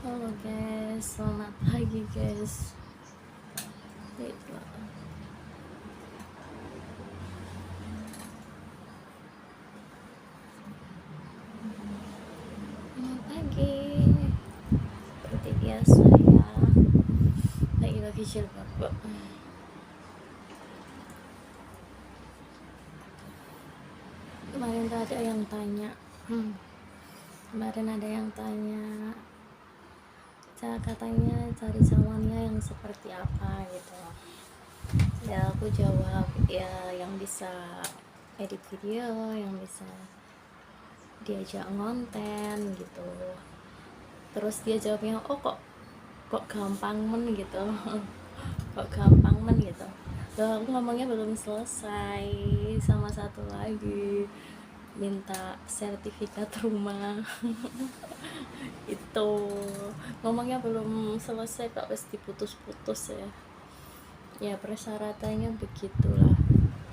Halo guys, selamat pagi guys. Itulah. Selamat pagi. Seperti biasa ya. Lagi jilbab. Kemarin tuh ada yang tanya. Kemarin ada yang tanya. Katanya cari calonnya yang seperti apa gitu. Ya aku jawab ya yang bisa edit video, yang bisa diajak ngonten gitu. Terus dia jawabnya, oh kok gampang men gitu. Kok gampang men gitu. Loh, aku ngomongnya belum selesai. Sama satu lagi, minta sertifikat rumah. Itu ngomongnya belum selesai kok, pasti putus-putus ya persyaratannya begitulah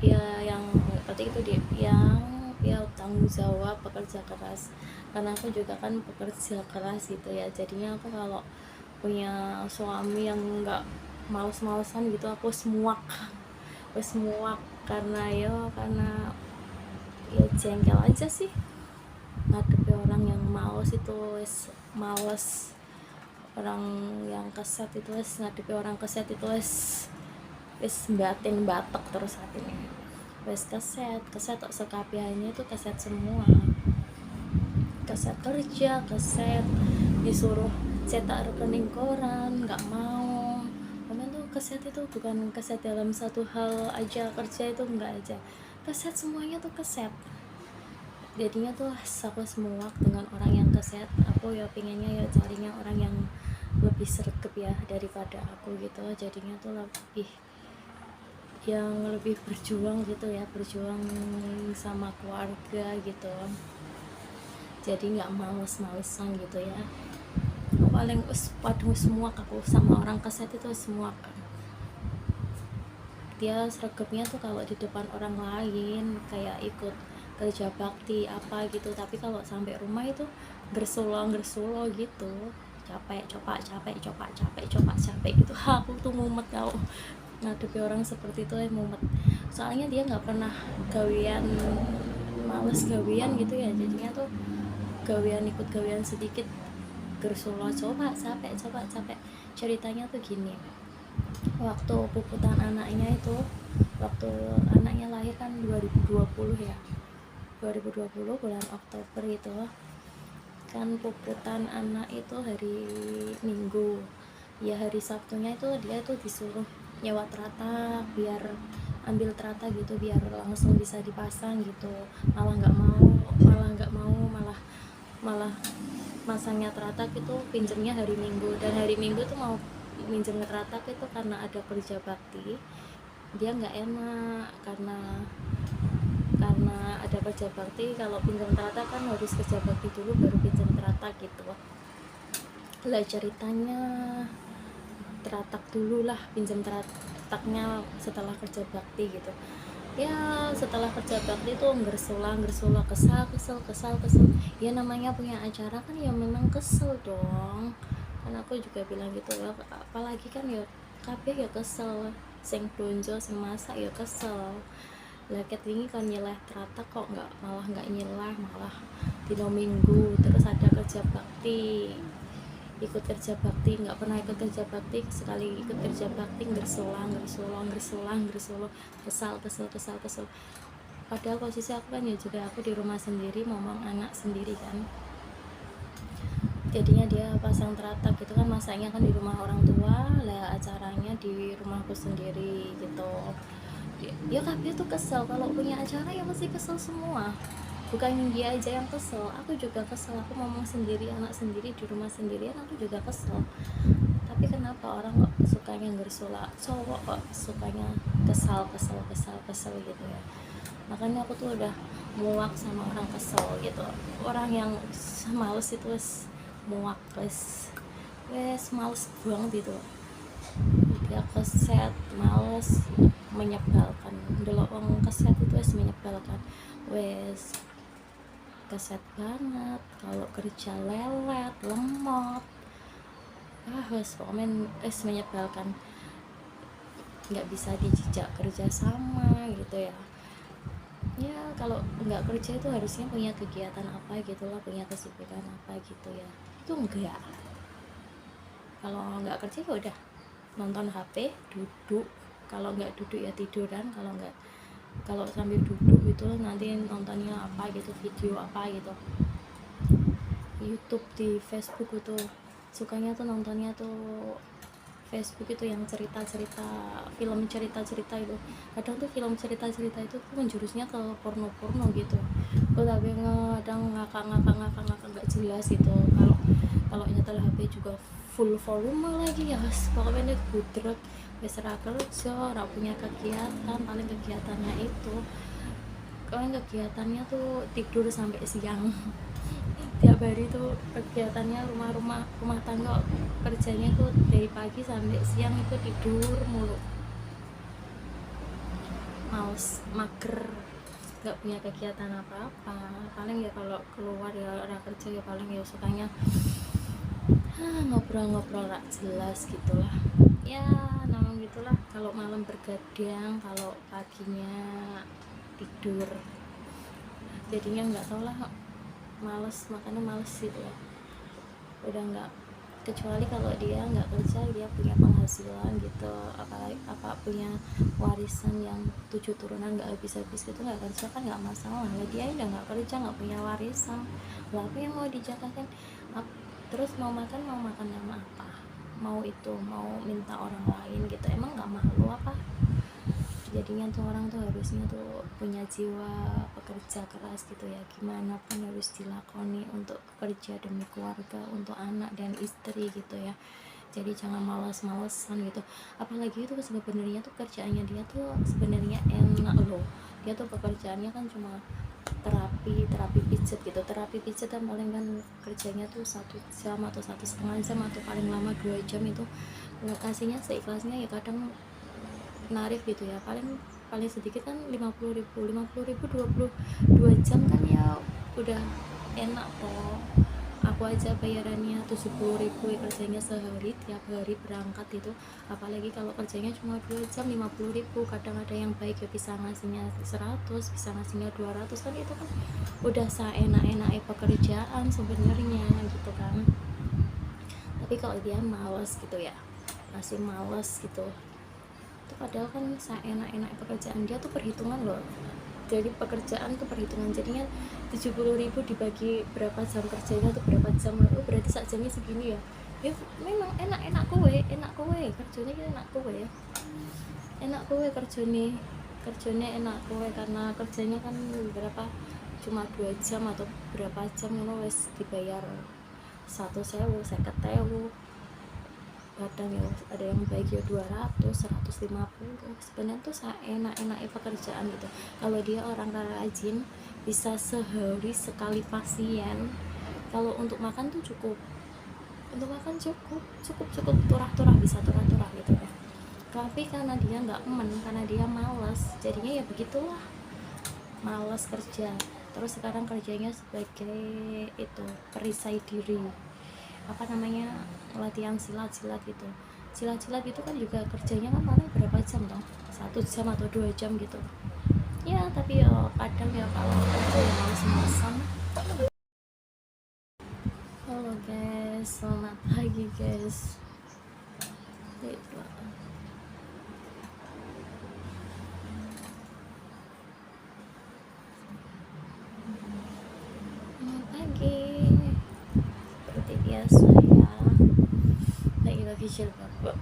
ya. Yang berarti itu yang tanggung jawab, pekerja keras, karena aku juga kan pekerja keras gitu ya. Jadinya aku kalau punya suami yang nggak males-malesan gitu, aku semuak karena jengkel aja sih ngadepi orang yang males itu. Males orang yang keset itu, ngadepi orang keset itu batin batek terus hatinya. Keset tok sekabiannya itu keset semua, keset kerja, keset disuruh cetak rekening koran nggak mau. Karena tuh keset itu bukan keset dalam satu hal aja, kerja itu enggak aja, keset semuanya tuh keset. Jadinya tuh aku semua dengan orang yang keset. Aku ya pinginnya ya carinya orang yang lebih sergap ya daripada aku gitu. Jadinya tuh lebih berjuang gitu ya, berjuang sama keluarga gitu. Jadi nggak males-malesan gitu ya. Paling semua aku sama orang keset itu semua kan. Dia sergapnya tuh kalau di depan orang lain kayak ikut kerja bakti apa gitu, tapi kalau sampai rumah itu gersulo gitu, capek gitu. Aku tuh mumet kalau ngadepi orang seperti itu mumet. Soalnya dia nggak pernah gawean, males gawean gitu ya. Jadinya tuh ikut gawean sedikit gersulo, capek. Ceritanya tuh gini, waktu puputan anaknya itu, waktu anaknya lahir kan 2020 ya, 2020 bulan Oktober itu kan puputan anak itu hari Minggu ya. Hari Sabtunya itu dia tuh disuruh nyewa teratak biar ambil teratak gitu, biar langsung bisa dipasang gitu. Malah nggak mau, malah masangnya teratak itu pinjemnya hari Minggu. Dan hari Minggu tuh mau minjem teratak itu karena ada kerja bakti, dia nggak enak karena ada kerja bakti. Kalau pinjam teratak kan harus kerja bakti dulu baru pinjam teratak gitu lah. Ceritanya teratak dulu lah, pinjam terataknya setelah kerja bakti gitu ya. Setelah kerja bakti tuh ngersola kesal ya. Namanya punya acara kan ya memang kesel dong. Kan aku juga bilang gitu ya, apalagi kan ya kabeh ya kesel, sing blonjo sing masak ya kesel. Leket ini kan nyelah teratak kok malah nggak nyelah, malah dino Minggu. Terus ada kerja bakti, ikut kerja bakti, nggak pernah ikut kerja bakti, sekali ikut kerja bakti gersolang, kesal. Padahal posisi aku kan ya juga aku di rumah sendiri, ngomong anak sendiri kan. Jadinya dia pasang teratak gitu kan, masaknya kan di rumah orang tua lah, acaranya di rumahku sendiri gitu ya. Kabeh tuh kesel, kalau punya acara ya pasti kesel semua. Bukan dia aja yang kesel, aku juga kesel. Aku ngomong sendiri, anak sendiri di rumah sendirian, aku juga kesel. Tapi kenapa orang kok sukanya ngersula, cowok kok sukanya kesal gitu ya. Makanya aku tuh udah muak sama orang kesel gitu. Orang yang males itu muak, males banget gitu. Dia keset, males, menyebalkan. Delok orang keset itu menyebalkan. Keset banget, kalau kerja lelet, lemot, pokoknya menyebalkan, nggak bisa dijejak kerja sama gitu ya. Ya kalau nggak kerja itu harusnya punya kegiatan apa gitu lah, punya kesibukan apa gitu ya. Itu enggak, kalau nggak kerja ya udah nonton HP, duduk, kalau nggak duduk ya tiduran, kalau sambil duduk itu nanti nontonnya apa gitu, video apa gitu, YouTube, di Facebook itu sukanya tuh nontonnya tuh Facebook itu yang cerita-cerita, film cerita-cerita itu. Kadang tuh film cerita-cerita itu tuh menjurusnya ke porno-porno gitu. Tapi kadang ngakak nggak jelas gitu. Kalau nyetel HP juga full volume lagi ya, pokoknya ini budrek, wis ra kerja, ora punya kegiatan, paling kegiatannya itu kegiatannya tuh tidur sampai siang. Tiap hari tuh kegiatannya rumah tangga, kerjanya tuh dari pagi sampai siang itu tidur mulu, males, mager, nggak punya kegiatan apa-apa. Paling ya kalau keluar ya orang kerja ya paling ya sukanya ngobrol-ngobrol gak jelas gitulah ya, namanya gitulah. Kalau malam bergadang, kalau paginya tidur, jadinya nggak tau lah, males, makanya males gitu ya, udah nggak. Kecuali kalau dia nggak kerja, dia punya penghasilan gitu, apa punya warisan yang 7 turunan nggak habis-habis gitu, nggak kerja kan nggak masalah lah. Dia udah nggak kerja, nggak punya warisan lah, apa yang mau dijagain? Terus mau makan sama apa? Mau itu mau minta orang lain gitu, emang nggak malu apa? Jadinya tuh orang tuh harusnya tuh punya jiwa pekerja keras gitu ya, gimana pun harus dilakoni untuk kerja demi keluarga, untuk anak dan istri gitu ya. Jadi jangan malas-malesan gitu. Apalagi itu sebenarnya tuh kerjaannya dia tuh sebenarnya enak loh. Dia tuh pekerjaannya kan cuma terapi pijat gitu. Terapi pijat kan paling kan kerjanya tuh 1 jam atau 1,5 jam atau paling lama 2 jam itu. Lokasinya seikhlasnya ya, kadang narif gitu ya, paling sedikit kan 50.000 22 jam kan ya udah enak kok. Aku aja bayarannya 70.000 ya, kerjanya sehari, tiap hari berangkat itu. Apalagi kalau kerjanya cuma 2 jam 50.000, kadang ada yang baik ya bisa ngasihnya 100, bisa ngasihnya 200 kan, itu kan udah seenak-enaknya pekerjaan sebenarnya gitu kan. Tapi kalau dia males gitu ya, masih males gitu, itu padahal kan seenak-enak pekerjaan dia tuh perhitungan loh. Jadi pekerjaan tuh perhitungan, jadinya 70.000 dibagi berapa jam kerjanya tuh berapa jam, berarti sak jamnya segini ya. Ya memang enak kowe kerjanya ya, enak kowe kerjanya enak kowe, karena kerjanya kan berapa, cuma 2 jam atau berapa jam ngono wes dibayar 1.000, 50.000. Kadang ya ada yang baik ya 200, 150. Sebenarnya tuh enak-enaknya pekerjaan gitu. Kalau dia orang rajin, bisa sehari sekali pasien. Kalau untuk makan tuh cukup, turah-turah, bisa turah-turah gitu ya. Tapi karena dia nggak karena dia malas, jadinya ya begitulah, malas kerja. Terus sekarang kerjanya sebagai itu perisai diri, apa namanya, latihan silat gitu. Silat itu kan juga kerjanya kan paling berapa jam toh, 1 jam atau 2 jam gitu ya. Tapi ya kadang ya kalau kerja yang males-malesan. Halo guys, selamat pagi guys. Gitu. Selamat pagi, seperti biasa ya, lagi pakai jilbab.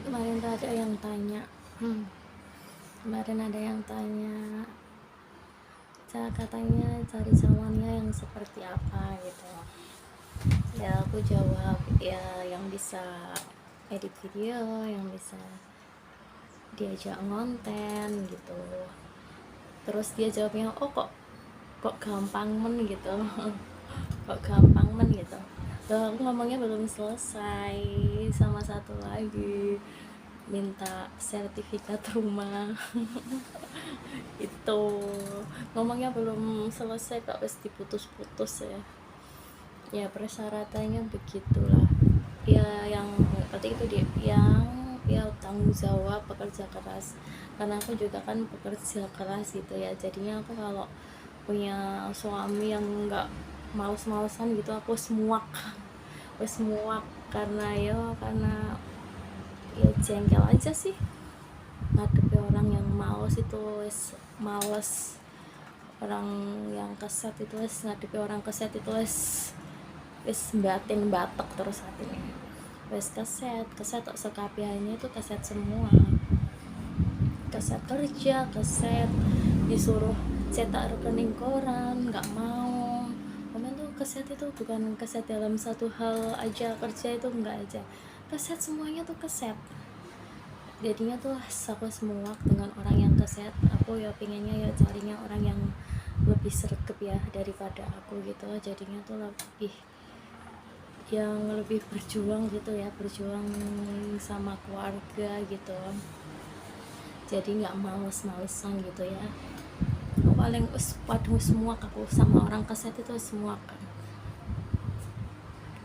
Kemarin ada yang tanya, katanya cari calonnya yang seperti apa gitu ya. Aku jawab ya yang bisa edit video, yang bisa diajak ngonten gitu. Terus dia jawabnya, oh kok gampang men gitu. Kok gampang men gitu. Loh, aku ngomongnya belum selesai. Sama satu lagi, minta sertifikat rumah. Itu ngomongnya belum selesai kok wis diputus-putus ya. Ya persyaratannya begitulah ya, yang penting itu dia yang ya tanggung jawab, pekerja keras, karena aku juga kan pekerja keras gitu ya. Jadinya aku kalau punya suami yang nggak males-malesan gitu, aku wes muak karena ya jengkel aja sih ngadepi orang yang males itu, wes males. Orang yang keset itu wes ngadepi orang keset itu wes batek terus hatinya, wes keset tok sekapiannya itu keset semua, keset kerja, keset disuruh cetak rekening koran nggak mau. Komen tuh keset itu bukan keset dalam satu hal aja, kerja itu enggak aja, keset semuanya tuh keset. Jadinya tuh aku semua dengan orang yang keset. Aku ya pinginnya ya carinya orang yang lebih sergap ya daripada aku gitu. Jadinya tuh lebih yang lebih berjuang gitu ya, berjuang sama keluarga gitu, jadi nggak males-malesan gitu ya. Aku paling waduh semua aku sama orang keset itu semua kan.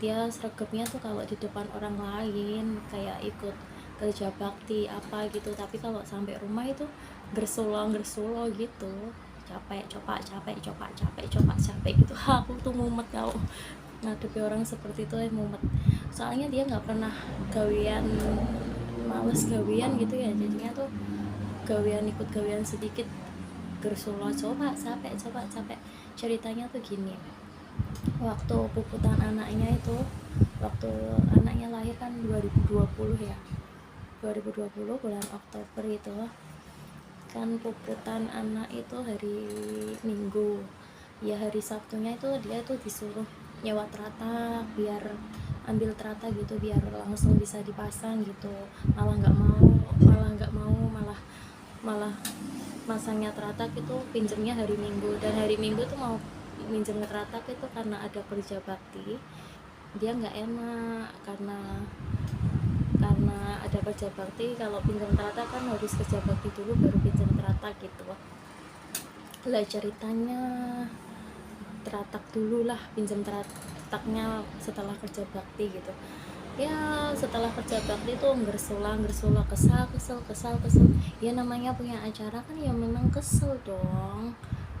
Dia sergapnya tuh kalau di depan orang lain kayak ikut kerja bakti apa gitu, tapi kalau sampai rumah itu gersulo gitu, capek gitu. Aku tuh mumet tau ngadepi orang seperti itu ya, mumet. Soalnya dia nggak pernah gawean, males gawean gitu ya. Jadinya tuh gawean ikut gawean sedikit gersulo, coba capek. Ceritanya tuh gini, waktu puputan anaknya itu, waktu anaknya lahir kan 2020 ya, 2020 bulan Oktober itu kan puputan anak itu hari Minggu ya. Hari Sabtunya itu dia tuh disuruh nyewa teratak biar ambil teratak gitu, biar langsung bisa dipasang gitu. Malah masangnya teratak itu pinjemnya hari Minggu, dan hari Minggu tuh mau minjem teratak itu karena ada kerja bakti. Dia nggak enak karena ada kerja bakti, kalau pinjam teratak kan harus kerja bakti dulu baru pinjam teratak gitu lah. Ceritanya teratak dulu lah, pinjam terataknya setelah kerja bakti gitu ya. Setelah kerja bakti tuh gersulah kesal ya. Namanya punya acara kan ya memang kesel dong,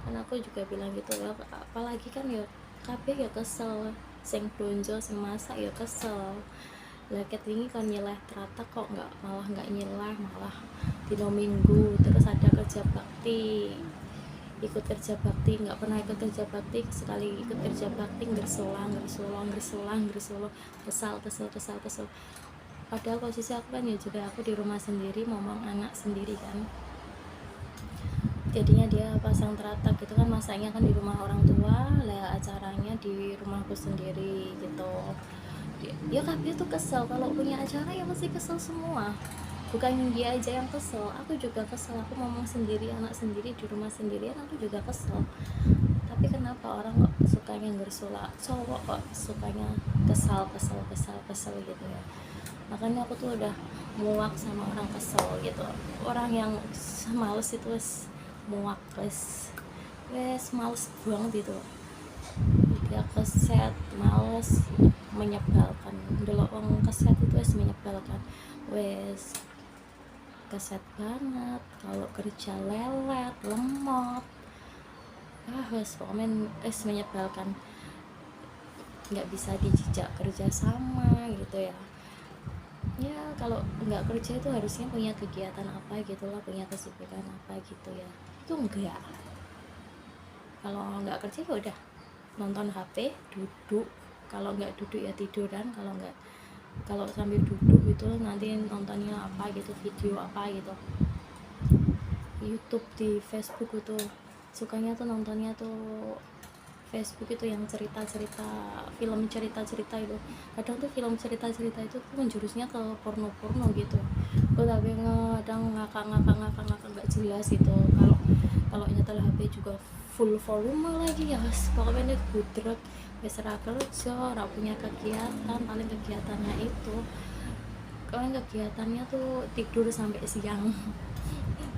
kan aku juga bilang gitu ya. Apalagi kan ya kabeh ya kesel, sing blonjo sing masak ya kesel. Leket ini kan nyelah teratak kok malah nggak nyelah, malah dino Minggu. Terus ada kerja bakti, ikut kerja bakti, nggak pernah ikut kerja bakti, sekali ikut kerja bakti gersulang kesal. Padahal posisi aku kan ya juga aku di rumah sendiri, ngomong anak sendiri kan. Jadinya dia pasang teratak gitu kan, masaknya kan di rumah orang tua lah, acaranya di rumahku sendiri gitu ya. Kabeh tuh kesel, kalau punya acara ya pasti kesel semua. Bukan dia aja yang kesel, aku juga kesel. Aku ngomong sendiri, anak sendiri di rumah sendirian, aku juga kesel. Tapi kenapa orang kok sukanya gersula, cowok kok sukanya kesal gitu ya. Makanya aku tuh udah muak sama orang kesel gitu. Orang yang males itu wes muak, wes males banget gitu. Dia keset, males, menyebalkan. Delok wong keset itu wes menyebalkan, wes keset banget. Kalau kerja lelet, lemot, wes pokoknya wes menyebalkan. Nggak bisa dijejak kerja sama gitu ya. Ya kalau nggak kerja itu harusnya punya kegiatan apa gitu lah, punya kesibukan apa gitu ya. Itu enggak. Kalau nggak kerja ya udah nonton HP, duduk. Kalau nggak duduk ya tiduran. Kalau sambil duduk itu nanti nontonnya apa gitu, video apa gitu, YouTube, di Facebook itu sukanya tuh nontonnya tuh Facebook itu yang cerita-cerita, film cerita-cerita itu. Kadang tuh film cerita-cerita itu tuh menjurusnya ke porno gitu. Tapi kadang ngakak nggak jelas gitu. Kalau nyetel HP juga full volume lagi ya, pokoknya gudrek, wis ra kerja, ra punya kegiatan, paling kegiatannya itu Kalian kegiatannya tuh tidur sampai siang.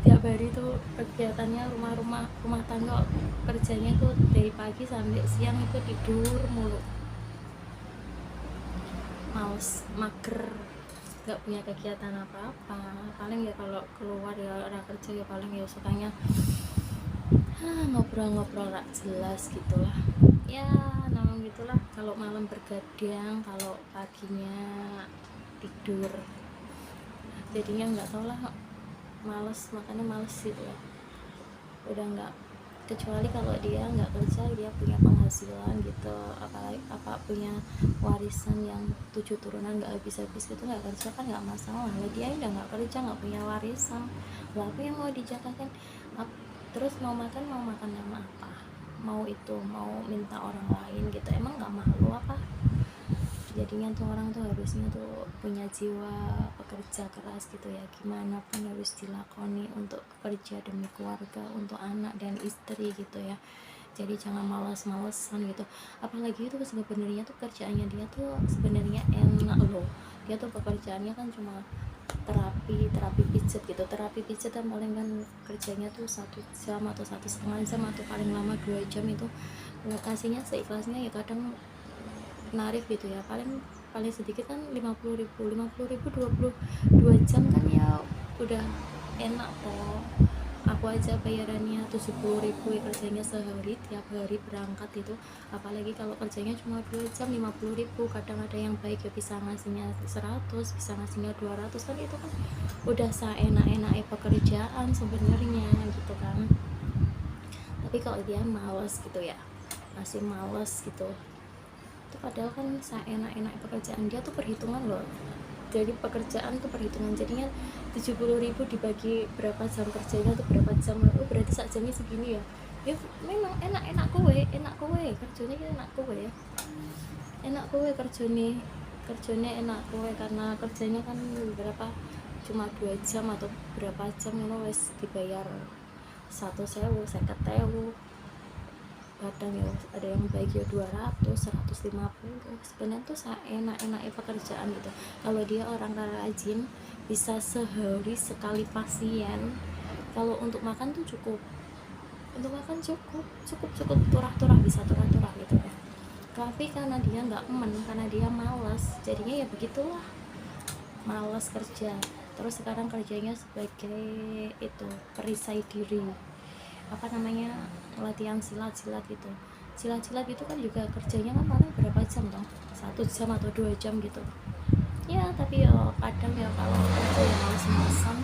Tiap hari tuh kegiatannya rumah tangga, kerjanya tuh dari pagi sampai siang itu tidur mulu, males, mager, gak punya kegiatan apa-apa. Paling ya kalau keluar ya orang kerja ya paling ya sukanya ngobrol-ngobrol gak jelas gitulah ya, namanya gitulah. Kalau malam bergadang, kalau paginya tidur, jadinya nggak tau lah, males, makanya males gitu ya. Udah nggak, kecuali kalau dia nggak kerja, dia punya penghasilan gitu, apalagi apa punya warisan yang 7 turunan nggak habis-habis gitu, nggak kerja kan nggak masalah. Lah dia udah nggak kerja, nggak punya warisan, lah apa yang mau dijagakan? Terus mau makan sama apa? Mau itu mau minta orang lain gitu, emang nggak malu apa? Jadinya tuh orang tuh harusnya tuh punya jiwa pekerja keras gitu ya, gimana pun harus dilakoni untuk kerja demi keluarga, untuk anak dan istri gitu ya. Jadi jangan malas-malesan gitu, apalagi itu sebenarnya tuh kerjaannya dia tuh sebenarnya enak loh. Dia tuh pekerjaannya kan cuma terapi pijat gitu, terapi pijat kan paling kan kerjanya tuh 1 jam atau 1,5 jam atau paling lama 2 jam, itu lokasinya seikhlasnya ya. Kadang narik gitu ya, paling sedikit kan 50.000 22 jam kan ya udah enak toh. Aku aja bayarannya 70.000 ya, kerjanya sehari, tiap hari berangkat itu. Apalagi kalau kerjanya cuma 2 jam 50.000, kadang ada yang baik ya bisa ngasihnya 100, bisa ngasihnya 200, kan itu kan udah seenak-enaknya pekerjaan sebenarnya gitu kan. Tapi kalau dia males gitu ya, masih males gitu, itu padahal kan seenak-enak pekerjaan dia tuh perhitungan loh. Jadi pekerjaan tuh perhitungan, jadinya 70.000 dibagi berapa jam kerjanya tuh berapa jam, oh berarti sak jamnya segini ya. Ya memang enak kowe kerjanya, enak kowe ya, enak kowe kerjanya enak kowe, karena kerjanya kan berapa, cuma 2 jam atau berapa jam ngono wes dibayar 1.000, 50.000. Kadang ya ada yang baik ya 200, 150. Sebenarnya tuh enak-enaknya pekerjaan gitu. Kalau dia orang rajin, bisa sehari sekali pasien. Kalau untuk makan tuh cukup, untuk makan cukup turah-turah, bisa turah-turah gitu ya. Tapi karena dia nggak karena dia malas, jadinya ya begitulah, malas kerja. Terus sekarang kerjanya sebagai itu perisai diri, apa namanya, latihan silat gitu. Silat itu kan juga kerjanya kan paling berapa jam toh, 1 jam atau 2 jam gitu ya. Tapi ya kadang ya kalau kerja yang males-malesan